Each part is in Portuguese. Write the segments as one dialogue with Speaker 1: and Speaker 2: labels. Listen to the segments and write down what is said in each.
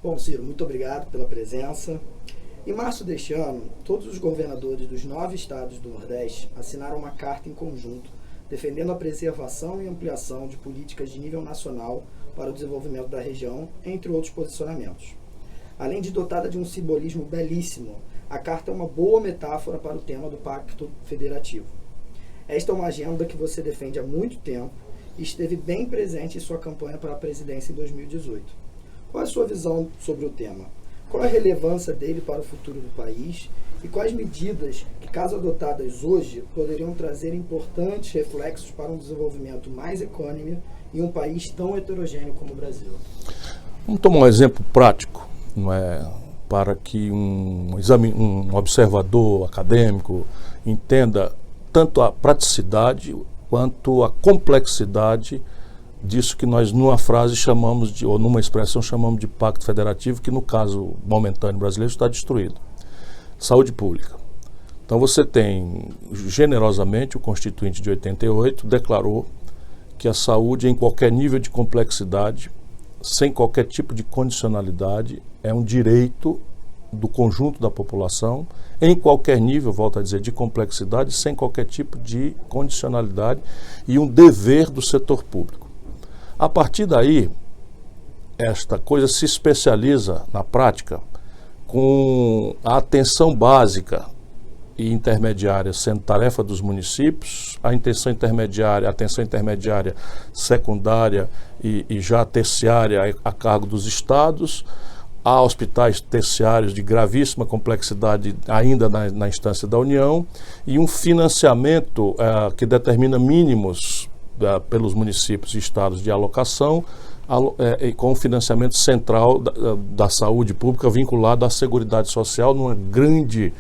Speaker 1: Bom, Ciro, muito obrigado pela presença. Em março deste ano, todos os governadores dos 9 estados do Nordeste assinaram uma carta em conjunto defendendo a preservação e ampliação de políticas de nível nacional para o desenvolvimento da região, entre outros posicionamentos. Além de dotada de um simbolismo belíssimo, a carta é uma boa metáfora para o tema do Pacto Federativo. Esta é uma agenda que você defende há muito tempo e esteve bem presente em sua campanha para a presidência em 2018. Qual é a sua visão sobre o tema? Qual a relevância dele para o futuro do país? E quais medidas que, caso adotadas hoje, poderiam trazer importantes reflexos para um desenvolvimento mais equânime em um país tão heterogêneo como o Brasil?
Speaker 2: Vamos tomar um exemplo prático, não é? Para que um observador acadêmico entenda tanto a praticidade quanto a complexidade disso que nós numa frase chamamos de, ou numa expressão chamamos de Pacto Federativo, que no caso momentâneo brasileiro está destruído. Saúde pública. Então você tem, generosamente, o Constituinte de 88 declarou que a saúde em qualquer nível de complexidade, sem qualquer tipo de condicionalidade, é um direito do conjunto da população, em qualquer nível, volto a dizer, de complexidade, sem qualquer tipo de condicionalidade, e um dever do setor público. A partir daí, esta coisa se especializa na prática com a atenção básica e intermediária sendo tarefa dos municípios, a atenção intermediária secundária e já terciária a cargo dos estados, há hospitais terciários de gravíssima complexidade ainda na instância da União, e um financiamento que determina mínimos pelos municípios e estados de alocação, com o financiamento central da saúde pública vinculado à Seguridade Social, num grande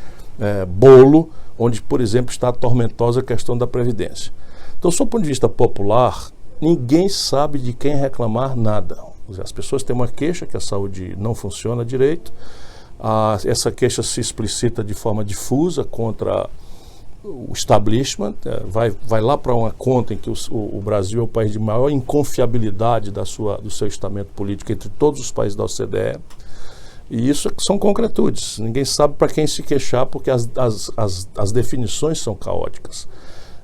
Speaker 2: bolo, onde, por exemplo, está a tormentosa questão da Previdência. Então, sob o ponto de vista popular, ninguém sabe de quem reclamar nada. As pessoas têm uma queixa que a saúde não funciona direito, essa queixa se explicita de forma difusa contra o establishment, vai lá para uma conta em que o Brasil é o país de maior inconfiabilidade do seu estamento político entre todos os países da OCDE, e isso são concretudes, ninguém sabe para quem se queixar porque as definições são caóticas.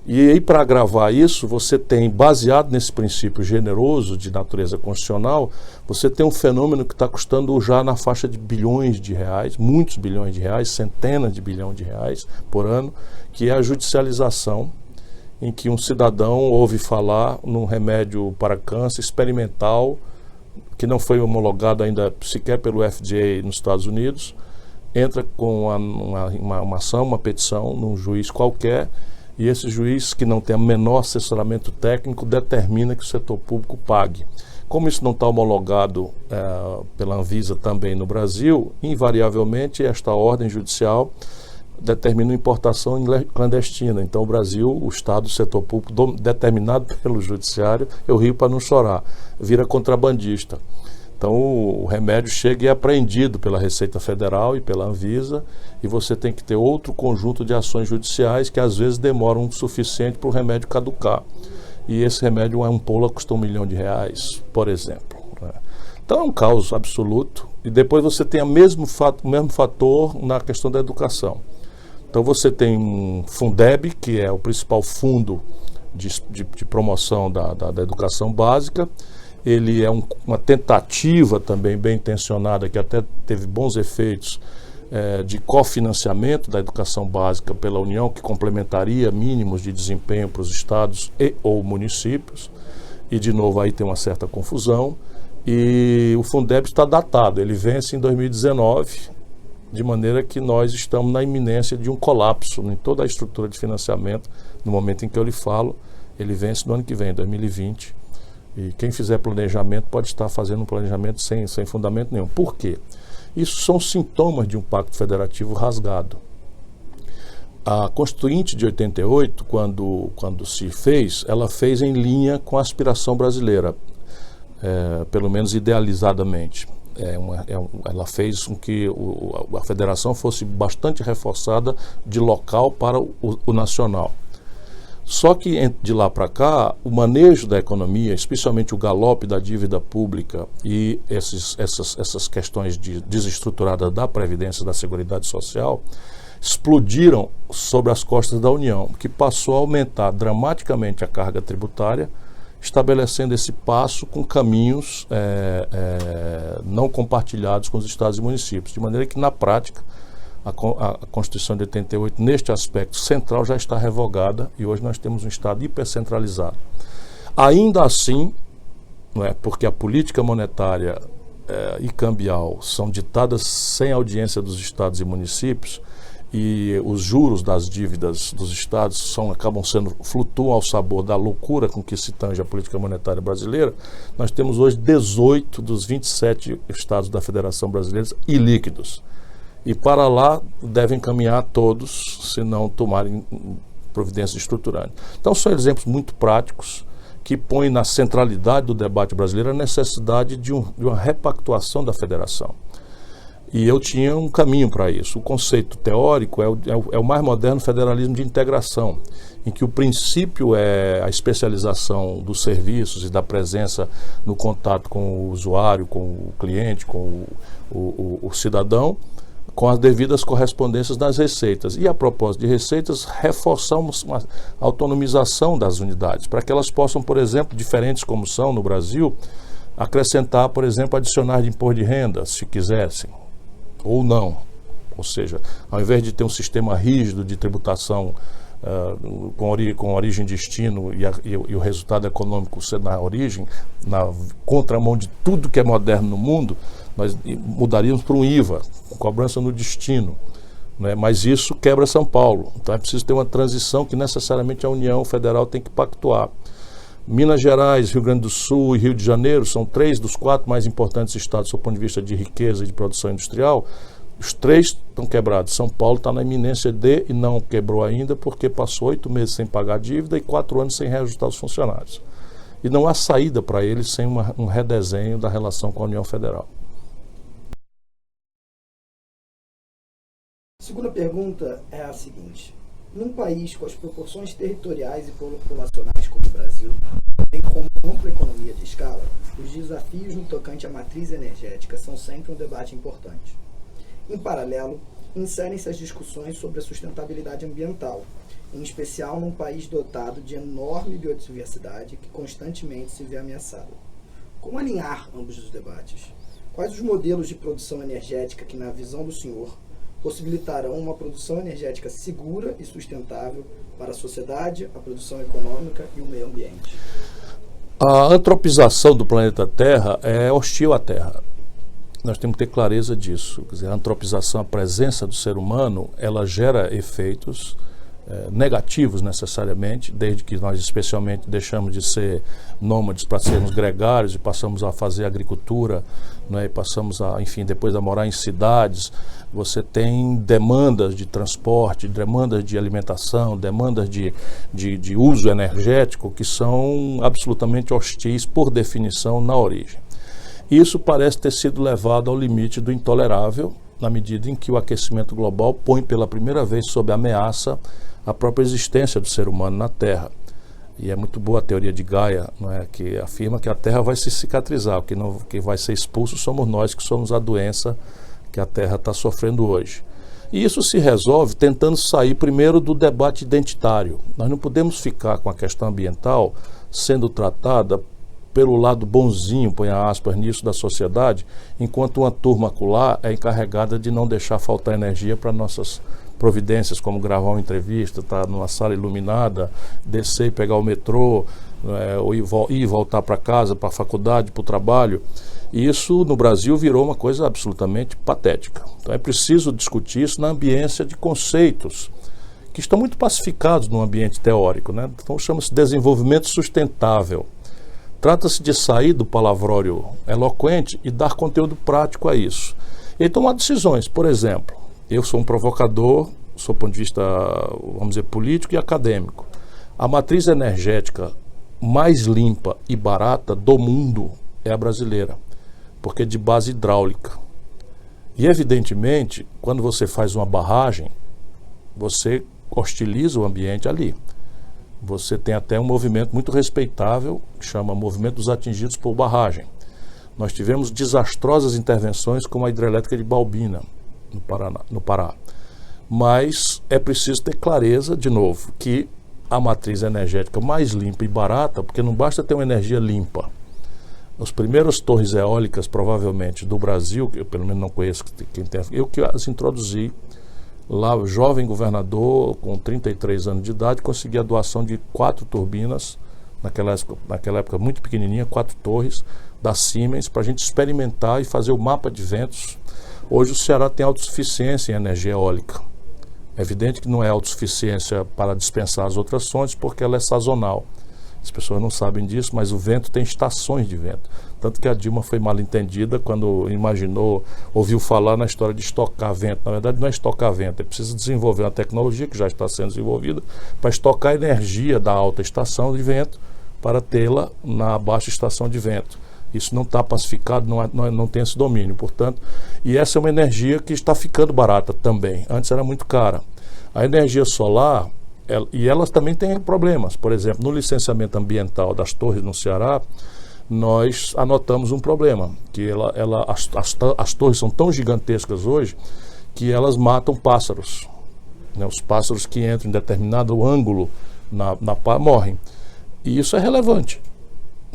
Speaker 2: E aí, para agravar isso, você tem, baseado nesse princípio generoso de natureza constitucional, você tem um fenômeno que está custando já na faixa de bilhões de reais, muitos bilhões de reais, centenas de bilhões de reais por ano, que é a judicialização, em que um cidadão ouve falar num remédio para câncer experimental, que não foi homologado ainda sequer pelo FDA nos Estados Unidos, entra com uma ação, uma petição, num juiz qualquer, e esse juiz, que não tem o menor assessoramento técnico, determina que o setor público pague. Como isso não está homologado pela Anvisa também no Brasil, invariavelmente esta ordem judicial determina uma importação clandestina. Então o Brasil, o Estado, o setor público, determinado pelo judiciário, eu rio para não chorar, vira contrabandista. Então o remédio chega e é apreendido pela Receita Federal e pela Anvisa, e você tem que ter outro conjunto de ações judiciais que às vezes demoram o suficiente para o remédio caducar. E esse remédio, uma ampola, custa R$1 milhão, por exemplo. Então é um caos absoluto. E depois você tem o mesmo fator na questão da educação. Então você tem um Fundeb, que é o principal fundo de promoção da educação básica. Ele é uma tentativa também bem intencionada, que até teve bons efeitos, de cofinanciamento da educação básica pela União, que complementaria mínimos de desempenho para os estados e ou municípios. E, de novo, aí tem uma certa confusão. E o Fundeb está datado, ele vence em 2019, de maneira que nós estamos na iminência de um colapso em toda a estrutura de financiamento. No momento em que eu lhe falo, ele vence no ano que vem, 2020. E quem fizer planejamento pode estar fazendo um planejamento sem fundamento nenhum. Por quê? Isso são sintomas de um pacto federativo rasgado. A Constituinte de 88, quando se fez, ela fez em linha com a aspiração brasileira, pelo menos idealizadamente. Ela fez com que a federação fosse bastante reforçada de local para o nacional. Só que de lá para cá, o manejo da economia, especialmente o galope da dívida pública e essas questões desestruturadas da Previdência e da Seguridade Social, explodiram sobre as costas da União, que passou a aumentar dramaticamente a carga tributária, estabelecendo esse passo com caminhos não compartilhados com os estados e municípios, de maneira que, na prática, a Constituição de 88, neste aspecto central, já está revogada e hoje nós temos um Estado hipercentralizado. Ainda assim, não é, porque a política monetária e cambial são ditadas sem audiência dos estados e municípios, e os juros das dívidas dos estados flutuam ao sabor da loucura com que se tange a política monetária brasileira. Nós temos hoje 18 dos 27 estados da Federação Brasileira ilíquidos. E para lá devem caminhar todos, se não tomarem providências estruturantes. Então são exemplos muito práticos que põem na centralidade do debate brasileiro a necessidade de uma repactuação da federação. E eu tinha um caminho para isso. O conceito teórico é o mais moderno federalismo de integração, em que o princípio é a especialização dos serviços e da presença no contato com o usuário, com o cliente, com o cidadão, com as devidas correspondências das receitas. E a propósito de receitas, reforçamos uma autonomização das unidades, para que elas possam, por exemplo, diferentes como são no Brasil, acrescentar, por exemplo, adicionais de imposto de renda, se quisessem, ou não. Ou seja, ao invés de ter um sistema rígido de tributação com origem e destino e o resultado econômico ser na origem, na contramão de tudo que é moderno no mundo, nós mudaríamos para um IVA, com cobrança no destino, né? Mas isso quebra São Paulo. Então é preciso ter uma transição que necessariamente a União Federal tem que pactuar. Minas Gerais, Rio Grande do Sul e Rio de Janeiro são 3 dos 4 mais importantes estados do ponto de vista de riqueza e de produção industrial. Os 3 estão quebrados. São Paulo está na iminência de, e não quebrou ainda, porque passou 8 meses sem pagar a dívida e 4 anos sem reajustar os funcionários. E não há saída para eles sem um redesenho da relação com a União Federal.
Speaker 1: A segunda pergunta é a seguinte: num país com as proporções territoriais e populacionais como o Brasil, bem como ampla economia de escala, os desafios no tocante à matriz energética são sempre um debate importante. Em paralelo, inserem-se as discussões sobre a sustentabilidade ambiental, em especial num país dotado de enorme biodiversidade que constantemente se vê ameaçado. Como alinhar ambos os debates? Quais os modelos de produção energética que, na visão do senhor, possibilitarão uma produção energética segura e sustentável para a sociedade, a produção econômica e o meio ambiente?
Speaker 2: A antropização do planeta Terra é hostil à Terra. Nós temos que ter clareza disso. Quer dizer, a antropização, a presença do ser humano, ela gera efeitos negativos necessariamente, desde que nós especialmente deixamos de ser nômades para sermos gregários e passamos a fazer agricultura, né, e passamos a, enfim, depois a morar em cidades. Você tem demandas de transporte, demandas de alimentação, demandas de uso energético que são absolutamente hostis por definição na origem. Isso parece ter sido levado ao limite do intolerável, na medida em que o aquecimento global põe pela primeira vez sob ameaça a própria existência do ser humano na Terra. E é muito boa a teoria de Gaia, não é, que afirma que a Terra vai se cicatrizar, quem vai ser expulso somos nós, que somos a doença que a Terra está sofrendo hoje. E isso se resolve tentando sair primeiro do debate identitário. Nós não podemos ficar com a questão ambiental sendo tratada pelo lado bonzinho, põe aspas nisso, da sociedade, enquanto uma turma acolá é encarregada de não deixar faltar energia para nossas providências, como gravar uma entrevista, estar numa sala iluminada, descer e pegar o metrô, ou ir e voltar para casa, para a faculdade, para o trabalho. E isso no Brasil virou uma coisa absolutamente patética. Então é preciso discutir isso na ambiência de conceitos que estão muito pacificados no ambiente teórico, né? Então chama-se desenvolvimento sustentável. Trata-se de sair do palavrório eloquente e dar conteúdo prático a isso. E tomar decisões. Por exemplo, eu sou um provocador, do ponto de vista, vamos dizer, político e acadêmico. A matriz energética mais limpa e barata do mundo é a brasileira, porque é de base hidráulica. E, evidentemente, quando você faz uma barragem, você hostiliza o ambiente ali. você tem até um movimento muito respeitável, que chama Movimento dos Atingidos por Barragem. Nós tivemos desastrosas intervenções como a hidrelétrica de Balbina, no Pará. Mas é preciso ter clareza, de novo, que a matriz energética mais limpa e barata, porque não basta ter uma energia limpa. As primeiras torres eólicas, provavelmente, do Brasil, que eu pelo menos não conheço quem tem, eu que as introduzi lá, jovem governador, com 33 anos de idade, consegui a doação de 4 turbinas, naquela época muito pequenininha, 4 torres da Siemens, para a gente experimentar e fazer o mapa de ventos. Hoje o Ceará tem autossuficiência em energia eólica. É evidente que não é autossuficiência para dispensar as outras fontes, porque ela é sazonal. As pessoas não sabem disso, mas o vento tem estações de vento. Tanto que a Dilma foi mal entendida quando ouviu falar na história de estocar vento. Na verdade, não é estocar vento, é preciso desenvolver uma tecnologia que já está sendo desenvolvida para estocar a energia da alta estação de vento para tê-la na baixa estação de vento. Isso não está pacificado, não tem esse domínio, portanto, e essa é uma energia que está ficando barata também. Antes era muito cara. A energia solar, e elas também têm problemas. Por exemplo, no licenciamento ambiental das torres no Ceará, nós anotamos um problema, que as torres são tão gigantescas hoje que elas matam pássaros. Né? Os pássaros que entram em determinado ângulo na pá morrem. E isso é relevante.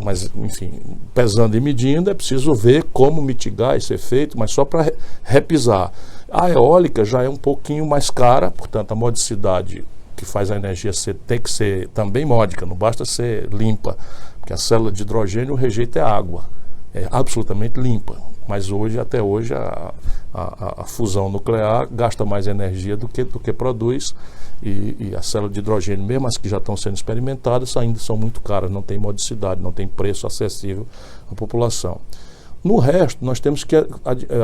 Speaker 2: Mas, enfim, pesando e medindo, é preciso ver como mitigar esse efeito, mas só para repisar. A eólica já é um pouquinho mais cara, portanto, a modicidade que faz a energia tem que ser também módica, não basta ser limpa, porque a célula de hidrogênio, o rejeito é água, é absolutamente limpa. Mas até hoje, a fusão nuclear gasta mais energia do que produz, e a célula de hidrogênio, mesmo as que já estão sendo experimentadas, ainda são muito caras, não tem modicidade, não tem preço acessível à população. No resto, nós temos que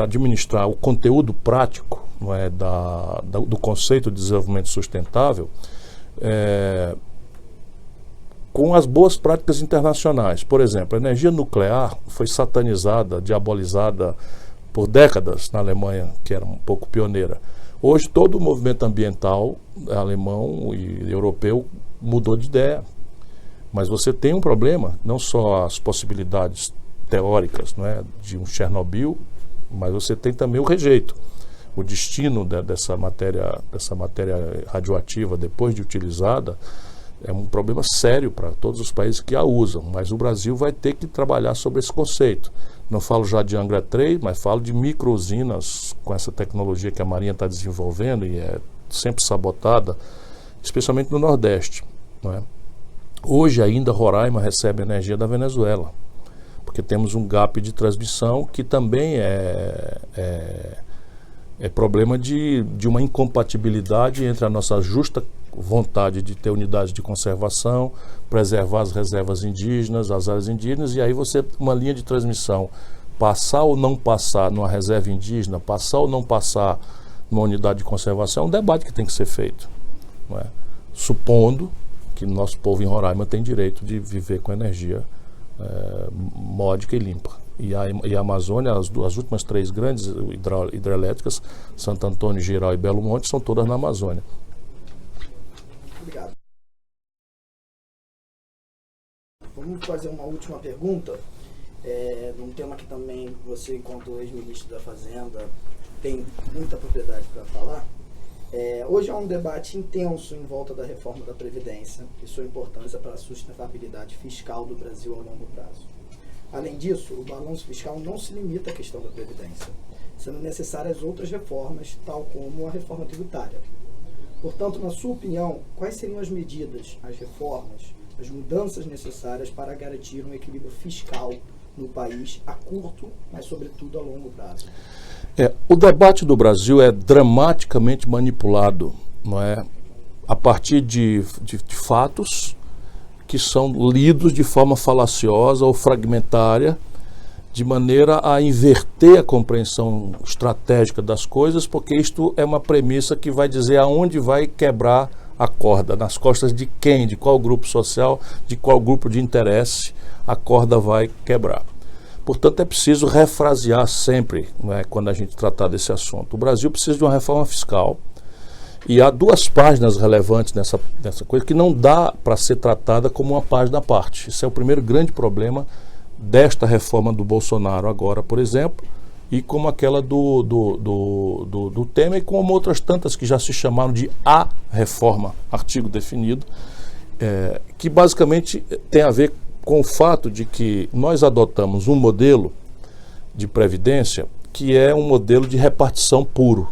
Speaker 2: administrar o conteúdo prático, não é, do conceito de desenvolvimento sustentável, com as boas práticas internacionais. Por exemplo, a energia nuclear foi satanizada, diabolizada por décadas na Alemanha, que era um pouco pioneira. Hoje todo o movimento ambiental alemão e europeu mudou de ideia. Mas você tem um problema, não só as possibilidades teóricas, não é, de um Chernobyl, mas você tem também o rejeito. O destino dessa matéria radioativa, depois de utilizada, é um problema sério para todos os países que a usam, mas o Brasil vai ter que trabalhar sobre esse conceito. Não falo já de Angra 3, mas falo de micro-usinas com essa tecnologia que a Marinha está desenvolvendo e é sempre sabotada, especialmente no Nordeste. Não é? Hoje ainda Roraima recebe energia da Venezuela, porque temos um gap de transmissão que também é problema de uma incompatibilidade entre a nossa justa vontade de ter unidades de conservação, preservar as reservas indígenas, as áreas indígenas, e aí uma linha de transmissão, passar ou não passar numa reserva indígena, passar ou não passar numa unidade de conservação, é um debate que tem que ser feito. Não é? Supondo que o nosso povo em Roraima tem direito de viver com energia módica e limpa. E a Amazônia, as últimas 3 grandes hidrelétricas, Santo Antônio, Giral e Belo Monte, são todas na Amazônia.
Speaker 1: Obrigado. Vamos fazer uma última pergunta, num tema que também você, enquanto ex-ministro da Fazenda, tem muita propriedade para falar. Hoje há um debate intenso em volta da reforma da Previdência e sua importância para a sustentabilidade fiscal do Brasil a longo prazo. Além disso, o balanço fiscal não se limita à questão da Previdência, sendo necessárias outras reformas, tal como a reforma tributária. Portanto, na sua opinião, quais seriam as medidas, as reformas, as mudanças necessárias para garantir um equilíbrio fiscal no país a curto, mas sobretudo a longo prazo?
Speaker 2: O debate do Brasil é dramaticamente manipulado, não é? A partir de fatos que são lidos de forma falaciosa ou fragmentária, de maneira a inverter a compreensão estratégica das coisas, porque isto é uma premissa que vai dizer aonde vai quebrar a corda, nas costas de quem, de qual grupo social, de qual grupo de interesse a corda vai quebrar. Portanto, é preciso refrasear sempre, não é, quando a gente tratar desse assunto. O Brasil precisa de uma reforma fiscal E há duas páginas relevantes nessa coisa que não dá para ser tratada como uma página à parte. Esse é o primeiro grande problema desta reforma do Bolsonaro agora, por exemplo, e como aquela do Temer, e como outras tantas que já se chamaram de A Reforma, artigo definido, que basicamente tem a ver com o fato de que nós adotamos um modelo de previdência que é um modelo de repartição puro,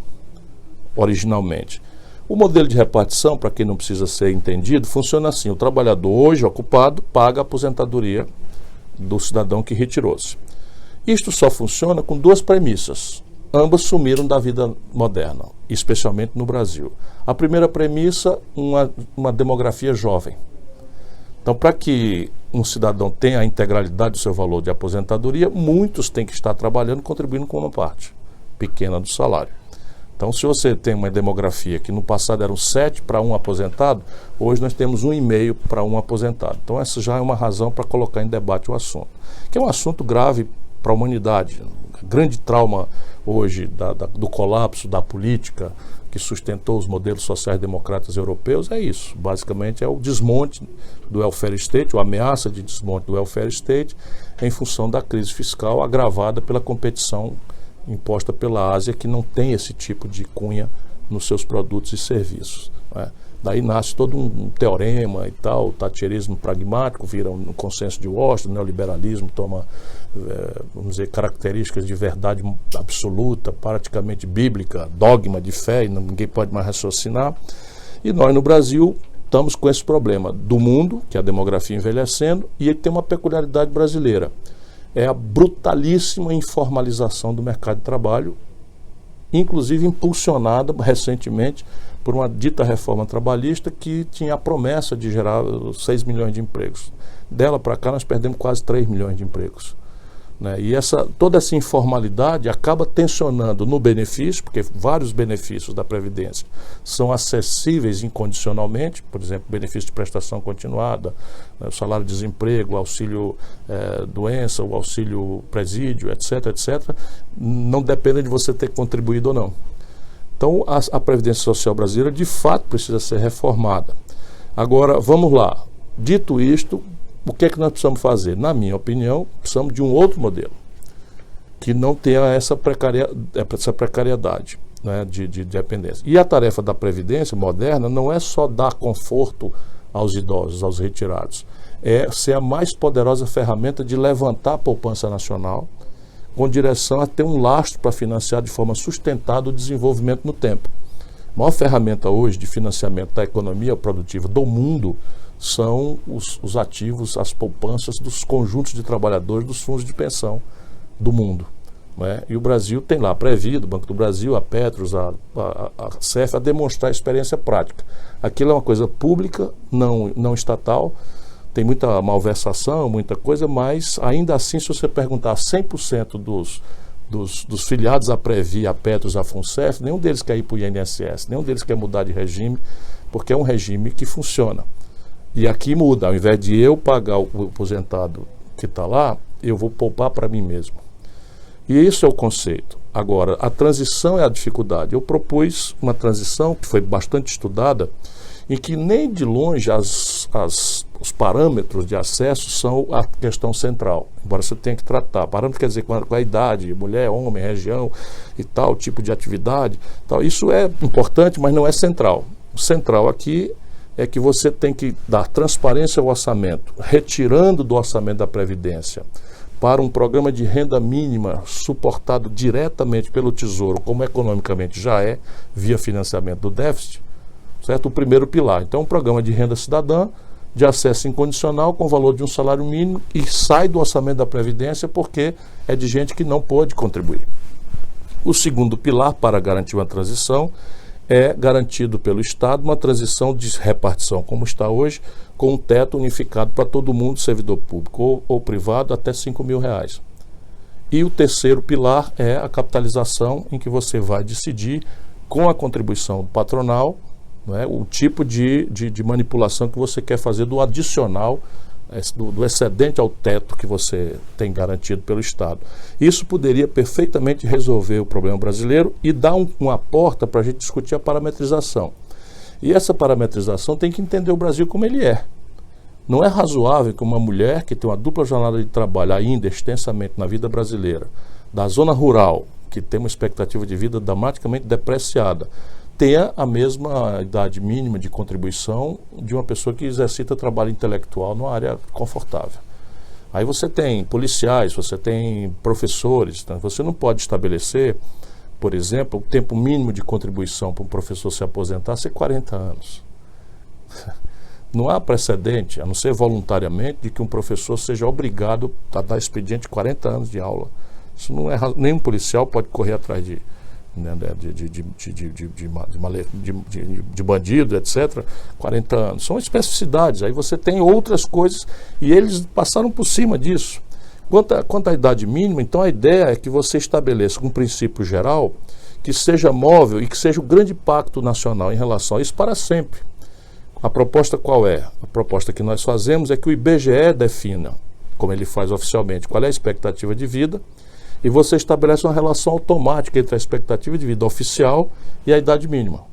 Speaker 2: originalmente. O modelo de repartição, para quem não precisa ser entendido, funciona assim: o trabalhador hoje ocupado paga a aposentadoria do cidadão que retirou-se. Isto só funciona com duas premissas. Ambas sumiram da vida moderna, especialmente no Brasil. A primeira premissa, uma demografia jovem. Então, para que um cidadão tenha a integralidade do seu valor de aposentadoria, muitos têm que estar trabalhando, contribuindo com uma parte pequena do salário. Então, se você tem uma demografia que no passado eram 7 para 1 aposentado, hoje nós temos 1,5 para 1 aposentado. Então, essa já é uma razão para colocar em debate o assunto, que é um assunto grave para a humanidade. O grande trauma hoje do colapso da política que sustentou os modelos sociais-democratas europeus é isso. Basicamente é o desmonte do welfare state, ou a ameaça de desmonte do welfare state, em função da crise fiscal agravada pela competição imposta pela Ásia, que não tem esse tipo de cunha nos seus produtos e serviços, né? Daí nasce todo um teorema e tal, o thatcherismo pragmático vira um consenso de Washington, o neoliberalismo toma, vamos dizer, características de verdade absoluta, praticamente bíblica, dogma de fé, e ninguém pode mais raciocinar. E nós no Brasil estamos com esse problema do mundo, que é a demografia envelhecendo, e ele tem uma peculiaridade brasileira. É a brutalíssima informalização do mercado de trabalho, inclusive impulsionada recentemente por uma dita reforma trabalhista que tinha a promessa de gerar 6 milhões de empregos. Dela para cá nós perdemos quase 3 milhões de empregos, né? E toda essa informalidade acaba tensionando no benefício, porque vários benefícios da Previdência são acessíveis incondicionalmente, por exemplo, benefício de prestação continuada, né, o salário-desemprego, o auxílio doença, o auxílio presídio, etc., etc., não depende de você ter contribuído ou não. Então, a Previdência Social brasileira, de fato, precisa ser reformada. Agora, vamos lá. Dito isto, o que é que nós precisamos fazer? Na minha opinião, precisamos de um outro modelo, que não tenha essa precariedade, né, de dependência. E a tarefa da Previdência moderna não é só dar conforto aos idosos, aos retirados. É ser a mais poderosa ferramenta de levantar a poupança nacional, com direção a ter um lastro para financiar de forma sustentada o desenvolvimento no tempo. A maior ferramenta hoje de financiamento da economia produtiva do mundo são os ativos, as poupanças dos conjuntos de trabalhadores dos fundos de pensão do mundo, né? E o Brasil tem lá a Previda, o Banco do Brasil, a Petros, a CEF, a demonstrar a experiência prática. Aquilo é uma coisa pública, não estatal. Tem muita malversação, muita coisa, mas ainda assim, se você perguntar a 100% dos filiados à Previ, à Petros, à FUNCEF, nenhum deles quer ir para o INSS, nenhum deles quer mudar de regime, porque é um regime que funciona. E aqui muda, ao invés de eu pagar o aposentado que está lá, eu vou poupar para mim mesmo. E isso é o conceito. Agora, a transição é a dificuldade. Eu propus uma transição que foi bastante estudada, em que nem de longe os parâmetros de acesso são a questão central, embora você tenha que tratar. Parâmetro quer dizer qual a idade, mulher, homem, região e tal, tipo de atividade. Tal. Isso é importante, mas não é central. O central aqui é que você tem que dar transparência ao orçamento, retirando do orçamento da Previdência para um programa de renda mínima suportado diretamente pelo Tesouro, como economicamente já é, via financiamento do déficit, certo? O primeiro pilar. Então, um programa de renda cidadã, de acesso incondicional, com o valor de um salário mínimo, e sai do orçamento da Previdência porque é de gente que não pode contribuir. O segundo pilar, para garantir uma transição, é garantido pelo Estado uma transição de repartição, como está hoje, com um teto unificado para todo mundo, servidor público ou privado, até R$5.000. E o terceiro pilar é a capitalização, em que você vai decidir, com a contribuição patronal, não é, o tipo de manipulação que você quer fazer do adicional, do excedente ao teto que você tem garantido pelo Estado. Isso poderia perfeitamente resolver o problema brasileiro e dar uma porta para a gente discutir a parametrização. E essa parametrização tem que entender o Brasil como ele é. Não é razoável que uma mulher que tem uma dupla jornada de trabalho ainda extensamente na vida brasileira, da zona rural, que tem uma expectativa de vida dramaticamente depreciada, tenha a mesma idade mínima de contribuição de uma pessoa que exercita trabalho intelectual numa área confortável. Aí você tem policiais, você tem professores, então você não pode estabelecer, por exemplo, o tempo mínimo de contribuição para um professor se aposentar ser 40 anos. Não há precedente, a não ser voluntariamente, de que um professor seja obrigado a dar expediente de 40 anos de aula. Isso não é, nenhum policial pode correr atrás de bandido, etc. 40 anos. São especificidades. Aí você tem outras coisas e eles passaram por cima disso. Quanto à idade mínima, então a ideia é que você estabeleça um princípio geral que seja móvel e que seja o grande pacto nacional em relação a isso para sempre. A proposta qual é? A proposta que nós fazemos é que o IBGE defina, como ele faz oficialmente, qual é a expectativa de vida, e você estabelece uma relação automática entre a expectativa de vida oficial e a idade mínima.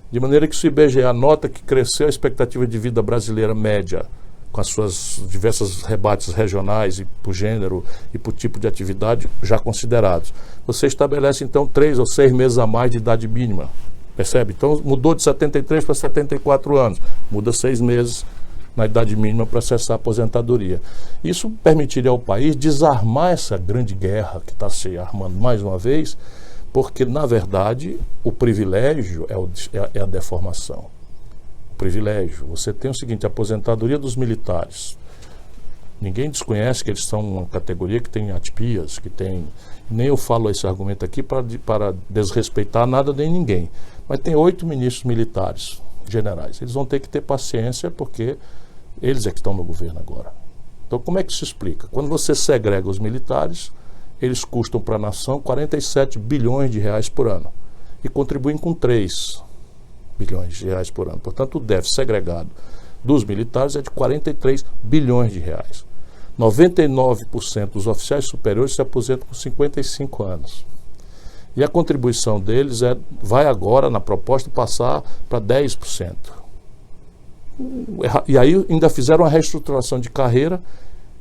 Speaker 2: De maneira que se o IBGE anota que cresceu a expectativa de vida brasileira média, com as suas diversas rebates regionais e por gênero e por tipo de atividade já considerados, você estabelece então 3 ou 6 meses a mais de idade mínima. Percebe? Então mudou de 73 para 74 anos, muda 6 meses na idade mínima para acessar a aposentadoria. Isso permitiria ao país desarmar essa grande guerra que está se armando mais uma vez, porque na verdade o privilégio é a deformação. O privilégio, você tem o seguinte, a aposentadoria dos militares. Ninguém desconhece que eles são uma categoria que tem atipias, que tem... Nem eu falo esse argumento aqui para desrespeitar nada nem ninguém. Mas tem 8 ministros militares, generais. Eles vão ter que ter paciência porque eles é que estão no governo agora. Então como é que se explica? Quando você segrega os militares, eles custam para a nação 47 bilhões de reais por ano. E contribuem com 3 bilhões de reais por ano. Portanto, o déficit segregado dos militares é de 43 bilhões de reais. 99% dos oficiais superiores se aposentam com 55 anos. E a contribuição deles vai agora, na proposta, passar para 10%. E aí ainda fizeram uma reestruturação de carreira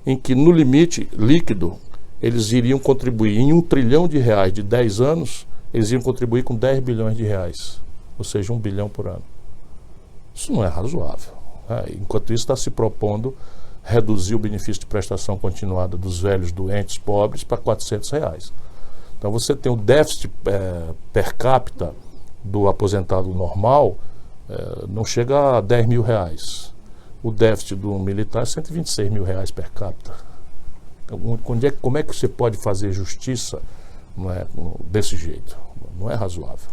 Speaker 2: em que, no limite líquido, eles iriam contribuir em 1 trilhão de reais de 10 anos, eles iriam contribuir com 10 bilhões de reais. Ou seja, 1 bilhão por ano. Isso não é razoável. Enquanto isso, está se propondo reduzir o benefício de prestação continuada dos velhos doentes pobres para 400 reais. Então você tem o déficit per capita do aposentado normal, não chega a 10 mil reais. O déficit do militar é 126 mil reais per capita. Como é que você pode fazer justiça desse jeito? Não é razoável.